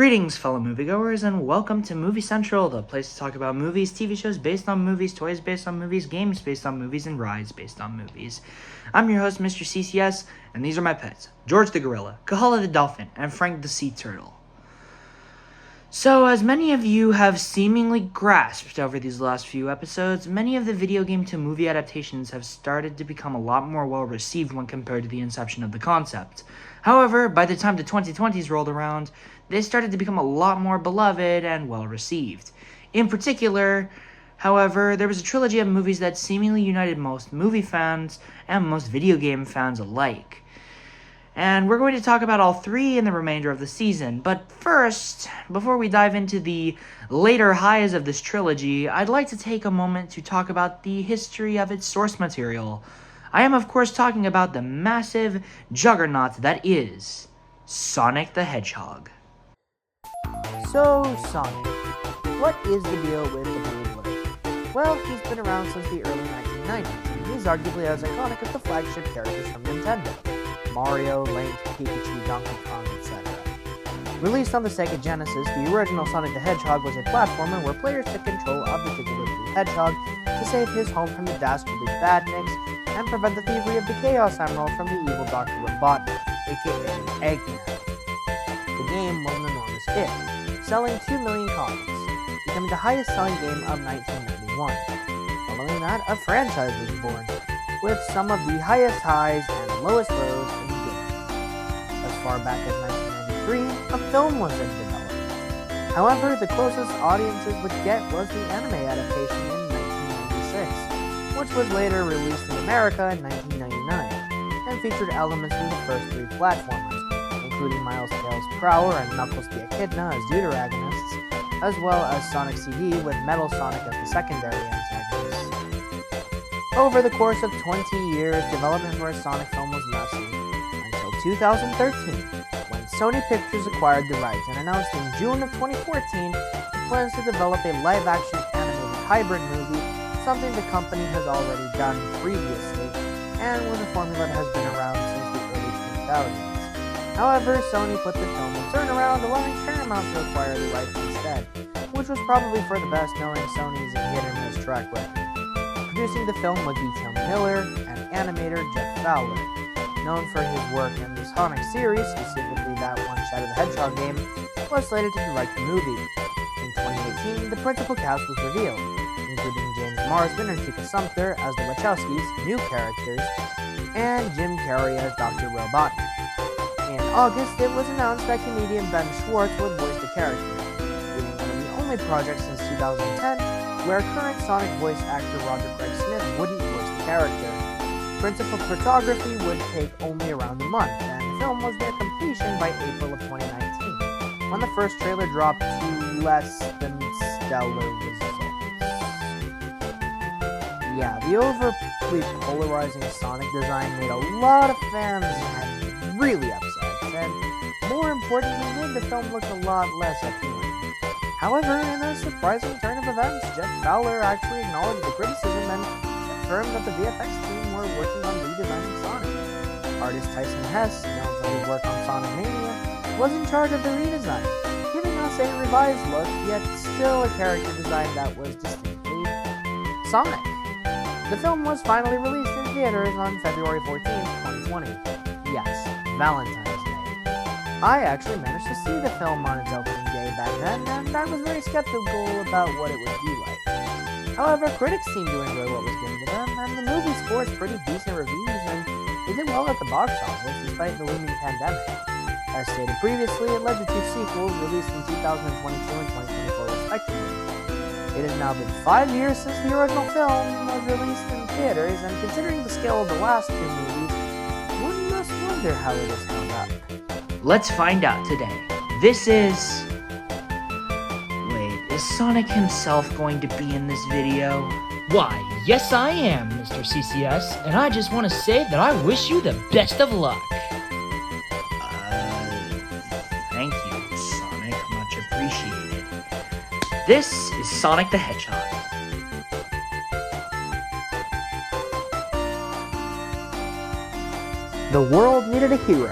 Greetings, fellow moviegoers, and welcome to Movie Central, the place to talk about movies, TV shows based on movies, toys based on movies, games based on movies, and rides based on movies. I'm your host, Mr. CCS, and these are my pets, George the Gorilla, Kahala the Dolphin, and Frank the Sea Turtle. So, as many of you have seemingly grasped over these last few episodes, many of the video game to movie adaptations have started to become a lot more well received when compared to the inception of the concept. However, by the time the 2020s rolled around, they started to become a lot more beloved and well received. In particular, however, there was a trilogy of movies that seemingly united most movie fans and most video game fans alike. And we're going to talk about all three in the remainder of the season. But first, before we dive into the later highs of this trilogy, I'd like to take a moment to talk about the history of its source material. I am, of course, talking about the massive juggernaut that is Sonic the Hedgehog. So, Sonic. What is the deal with the Beyblade? Well, he's been around since the early 1990s, and he's arguably as iconic as the flagship characters from Nintendo. Mario, Link, Pikachu, Donkey Kong, etc. Released on the Sega Genesis, the original Sonic the Hedgehog was a platformer where players took control of the titular blue hedgehog to save his home from the dastardly badniks and prevent the thievery of the Chaos Emerald from the evil Dr. Robotnik, aka Eggman. The game was an enormous hit, selling 2 million copies, becoming the highest-selling game of 1991. Following that, a franchise was born, with some of the highest highs and lowest lows in the game. As far back as 1993, a film was in development. However, the closest audiences would get was the anime adaptation in 1996, which was later released in America in 1999, and featured elements from the first three platformers, including Miles Tails Prower and Knuckles the Echidna as deuteragonists, as well as Sonic CD with Metal Sonic as the secondary antagonists. Over the course of 20 years, development for a Sonic film was messy, until 2013, when Sony Pictures acquired the rights and announced in June of 2014 plans to develop a live-action animated hybrid movie, something the company has already done previously, and was a formula that has been around since the early 2000s. However, Sony put the film in turnaround, allowing Paramount to acquire the rights instead, which was probably for the best knowing Sony's hit-and-miss track record. Producing the film would be Tim Miller and animator Jeff Fowler, known for his work in the Sonic series, specifically that one Shadow the Hedgehog game, was slated to direct the movie. In 2018, the principal cast was revealed, including James Marsden and Chica Sumter as the Wachowskis, new characters, and Jim Carrey as Dr. Robotnik. In August, it was announced that comedian Ben Schwartz would voice the character, being one of the only projects since 2010 where current Sonic voice actor Roger Craig Smith wouldn't voice the character. Principal photography would take only around a month, and the film was near completion by April of 2019, when the first trailer dropped to less than stellar results. Yeah, the overly polarizing Sonic design made a lot of fans really upset, and more importantly, made the film look a lot less appealing. However, in a surprising turn of events, Jeff Fowler actually acknowledged the criticism and confirmed that the VFX team were working on redesigning Sonic. Artist Tyson Hess, known for his work on Sonic Mania, was in charge of the redesign, giving us a revised look, yet still a character design that was distinctly Sonic. The film was finally released in theaters on February 14, 2020. Yes, Valentine's Day. I actually managed to see the film on its opening day back then, and I was very skeptical about what it would be like. However, critics seemed to enjoy what was given to them, and the movie scores pretty decent reviews, and it did well at the box office despite the looming pandemic. As stated previously, it led to 2 sequels released in 2022 and 2024 respectively. It has now been 5 years since the original film was released in theaters, and considering the scale of the last 2 movies, one must wonder how it has held up. Let's find out today. This is... Wait, is Sonic himself going to be in this video? Why, yes I am, Mr. CCS, and I just want to say that I wish you the best of luck. Thank you, Sonic. Much appreciated. This is Sonic the Hedgehog. The world needed a hero.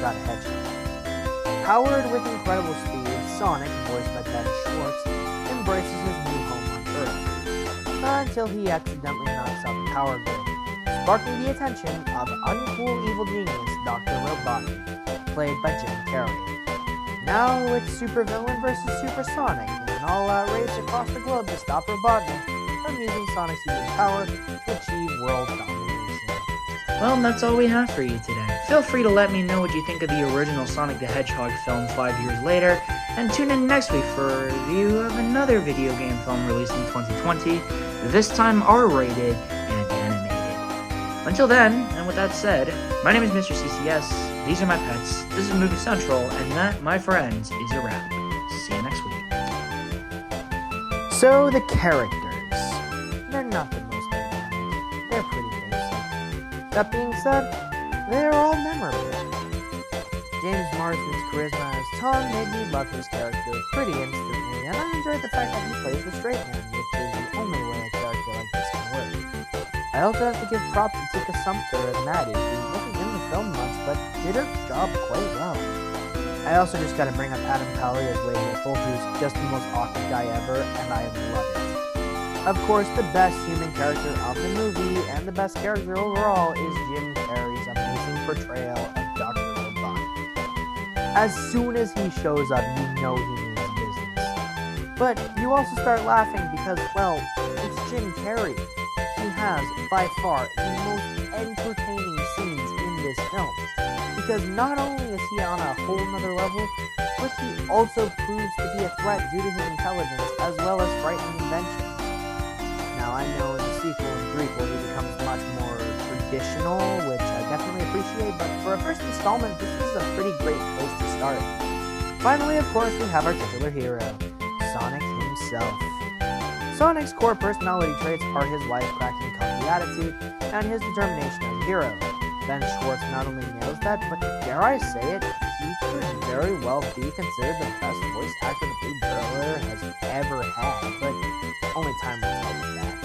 Got a hedgehog. Powered with incredible speed, Sonic, voiced by Ben Schwartz, embraces his new home on Earth, until he accidentally knocks out the power grid, sparking the attention of uncool evil genius Dr. Robotnik, played by Jim Carrey. Now it's supervillain versus Supersonic in an all-out race across the globe to stop Robotnik from using Sonic's unique power to achieve world domination. Well, that's all we have for you today. Feel free to let me know what you think of the original Sonic the Hedgehog film 5 years later, and tune in next week for a review of another video game film released in 2020, this time R-rated and animated. Until then, and with that said, my name is Mr. CCS, these are my pets, this is Movie Central, and that, my friends, is a wrap. See you next week. So, the characters. They're not the most dynamic. They're pretty basic. That being said, they're all memorable. James Marsden's charisma as Tom made me love his character pretty instantly, and I enjoyed the fact that he plays the straight man, which is the only way a character like this can work. I also have to give props to Tika Sumpter as Maddie, who wasn't in the film much, but did her job quite well. I also just gotta bring up Adam Pally as Wade Whipple, who's just the most awkward guy ever, and I love it. Of course, the best human character of the movie, and the best character overall, is Jim Carrey's amazing portrayal of Dr. Robotnik. As soon as he shows up, you know he means business. But you also start laughing because, well, it's Jim Carrey. He has, by far, the most entertaining scenes in this film. Because not only is he on a whole nother level, but he also proves to be a threat due to his intelligence, as well as frightening inventions. Now, I know in the sequel and prequel he becomes much more traditional, which I definitely appreciate, but for a first installment, this is a pretty great place to start. Finally, of course, we have our titular hero, Sonic himself. Sonic's core personality traits are his wisecracking, cocky attitude, and his determination as a hero. Ben Schwartz not only nails that, but dare I say it, he could very well be considered the best voice actor the Blue Burglar has ever had, but only time will tell with that.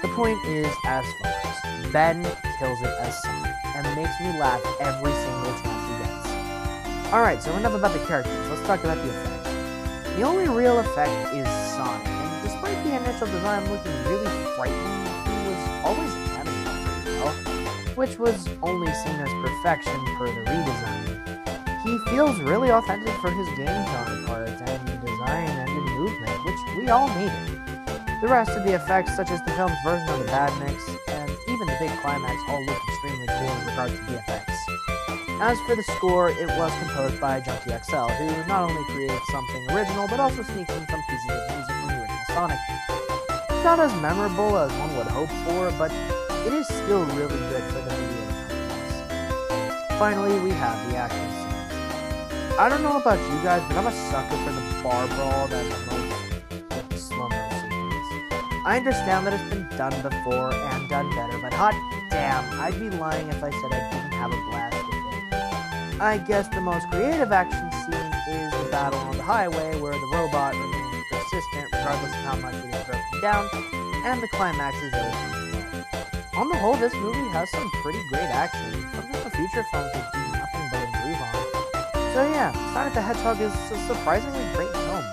The point is as follows. Ben kills it as Sonic, and makes me laugh every single chance he gets. Alright, so enough about the characters, let's talk about the effects. The only real effect is Sonic, and despite the initial design looking really frightening, he was always animated pretty well, which was only seen as perfection per the redesign. He feels really authentic for his game counterparts, and in design and in movement, which we all needed. The rest of the effects, such as the film's version of the Bad Mix, and even the big climax, all look extremely cool in regards to VFX. As for the score, it was composed by Junkie XL, who not only created something original, but also sneaks in some pieces of music from the original Sonic. It's not as memorable as one would hope for, but it is still really good for the video companies. Finally, we have the action scenes. I don't know about you guys, but I'm a sucker for the bar brawl that promotes with the slow-mo sequence. I understand that it's been done before and done better, but hot damn, I'd be lying if I said I didn't have a blast with it. I guess the most creative action scene is the battle on the highway, where the robot remains persistent regardless of how much it is broken down, and the climax is really fun as well. On the whole, this movie has some pretty great action, something the future films would do nothing but improve on. So yeah, Sonic the Hedgehog is a surprisingly great film.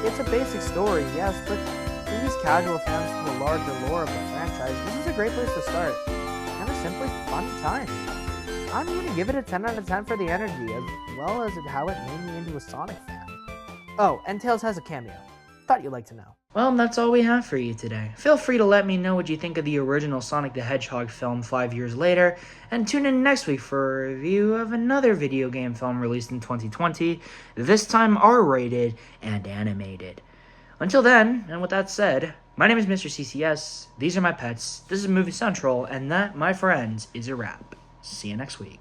It's a basic story, yes, but for these casual fans to the larger lore of the franchise, this is a great place to start, and a simply fun time. I'm going to give it a 10 out of 10 for the energy, as well as how it made me into a Sonic fan. Oh, and Tails has a cameo. Thought you'd like to know. Well, that's all we have for you today. Feel free to let me know what you think of the original Sonic the Hedgehog film 5 years later, and tune in next week for a review of another video game film released in 2020, this time R-rated and animated. Until then, and with that said, my name is Mr. CCS, these are my pets, this is Movie Central, and that, my friends, is a wrap. See you next week.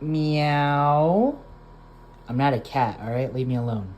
Meow. I'm not a cat, alright? Leave me alone.